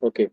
Okay.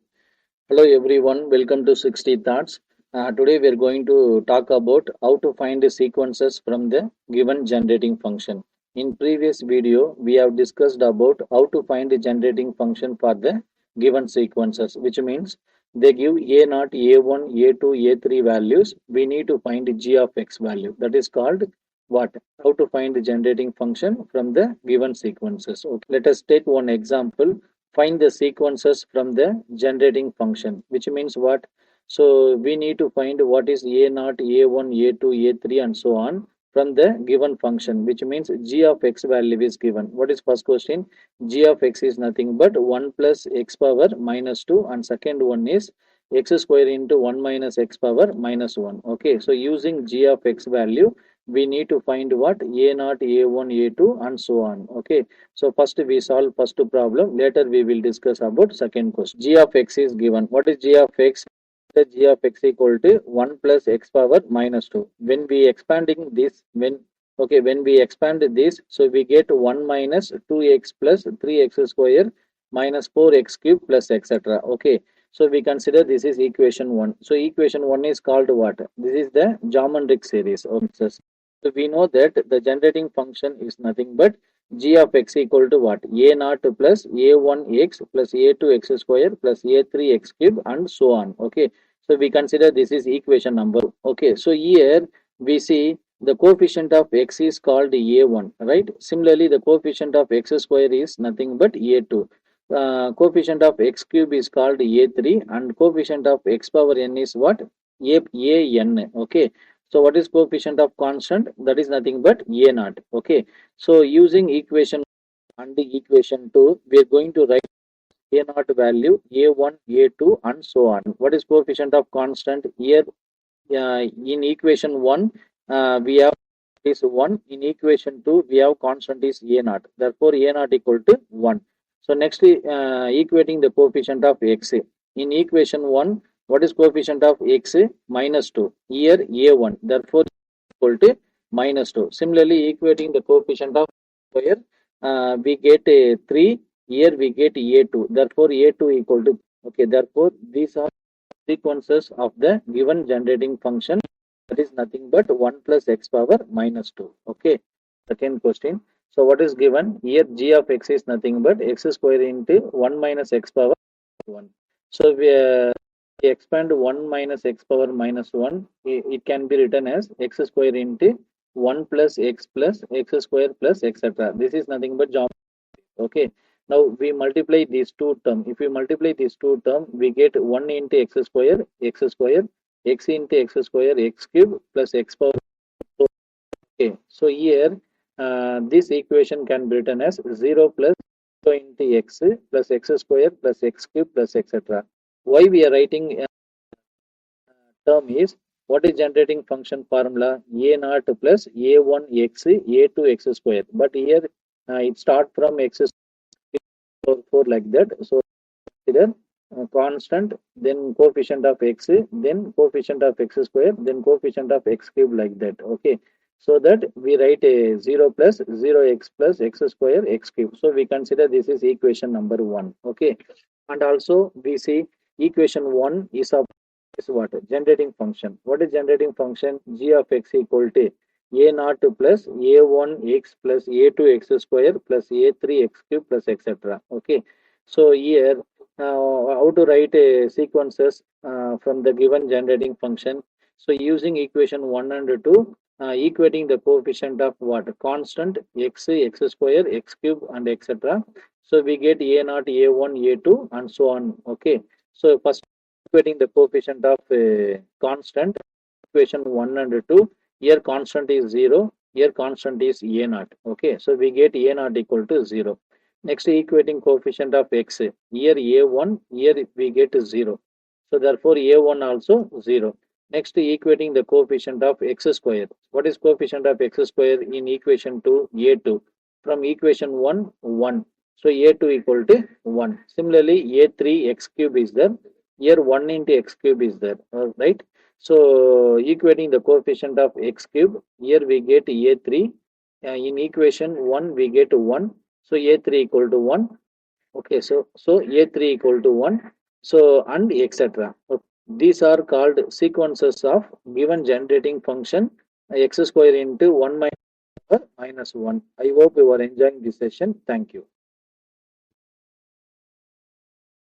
Hello everyone. Welcome to 60 Thoughts. Today we are going to talk about how to find the sequences from the given generating function. In previous video, we have discussed about how to find the generating function for the given sequences, which means they give a0, a1, a2, a3 values. We need to find the g of x value. That is called what? How to find the generating function from the given sequences. Okay. Let us take one example. Find the sequences from the generating function, which means what? So we need to find what is a0, a1, a2, a3 and so on from the given function, which means g of x value is given. What is first question? G of x is nothing but 1 plus x power minus 2, and second one is x square into 1 minus x power minus 1. Okay, so using g of x value, we need to find what? a0, a1, a2 and so on. Okay, so first we solve first problem. Later we will discuss about second question. G of x is given. What is g of x? The g of x equal to 1 plus x power minus 2. When we expanding this, when we expand this, so we get 1 minus 2x plus 3x square minus 4x cube plus etc. Okay. So we consider this is equation 1. So equation 1 is called what? This is the geometric series of answers. So we know that the generating function is nothing but g of x equal to what? A naught plus a1x plus a2x square plus a3x cube and so on. Okay. So we consider this is equation number. Okay. So here we see the coefficient of x is called a1, right? Similarly, the coefficient of x square is nothing but a2. Coefficient of x cube is called a3 and coefficient of x power n is what? A n. Okay. So what is coefficient of constant? That is nothing but a naught. Okay. So using equation and the equation 2, we are going to write a naught value, a1, a2 and so on. What is coefficient of constant? Here in equation 1, we have is 1. In equation 2, we have constant is a naught. Therefore, a naught equal to 1. So next, equating the coefficient of x. In equation 1, what is coefficient of x? Minus 2. Here a1. Therefore, equal to minus 2. Similarly, equating the coefficient of square, we get a 3. Here we get a2. Therefore, a2 equal to, okay, therefore, these are sequences of the given generating function, that is nothing but 1 plus x power minus 2. Okay. Second question. So what is given? Here g of x is nothing but x square into 1 minus x power 1. So we expand 1 minus x power minus 1. It can be written as x square into 1 plus x square plus etc. This is nothing but geometry. Okay. Now we multiply these two terms. If we multiply these two terms, we get 1 into x square, x into x square, x cube plus x power. Okay. So here, this equation can be written as 0 plus 0 into x plus x square plus x cube plus etc. Why we are writing term is, what is generating function formula? A naught plus a1 x, a2 x square. But here it start from x square 4 like that. So consider constant, then coefficient of x, then coefficient of x square, then coefficient of x cube like that. Okay. So that we write a 0 plus 0x plus x square x cube. So we consider this is equation number 1. Okay. And also we see equation 1 is of is what? Generating function. What is generating function? G of x equal to a naught plus a1 x plus a2 x square plus a3 x cube plus etc. Okay. So here, how to write a sequences from the given generating function? So using equation 1 and 2, equating the coefficient of what? Constant x, x square, x cube and etc. So we get a naught, a1, a2 and so on. Okay. So first equating the coefficient of constant, equation 1 and 2. Here constant is 0, here constant is a naught. Okay. So we get a naught equal to 0. Next, equating coefficient of x. Here a1, here we get 0. So therefore a1 also 0. Next, equating the coefficient of x square. What is coefficient of x square in equation 2? A2. From equation 1, 1. So a2 equal to 1. Similarly, a3 x cube is there. Here 1 into x cube is there. Right. So equating the coefficient of x cube. Here we get a3. In equation 1, we get 1. So a3 equal to 1. Okay, so a3 equal to 1. So, and etc. These are called sequences of given generating function x square into 1 minus 1. I hope you are enjoying this session. Thank you.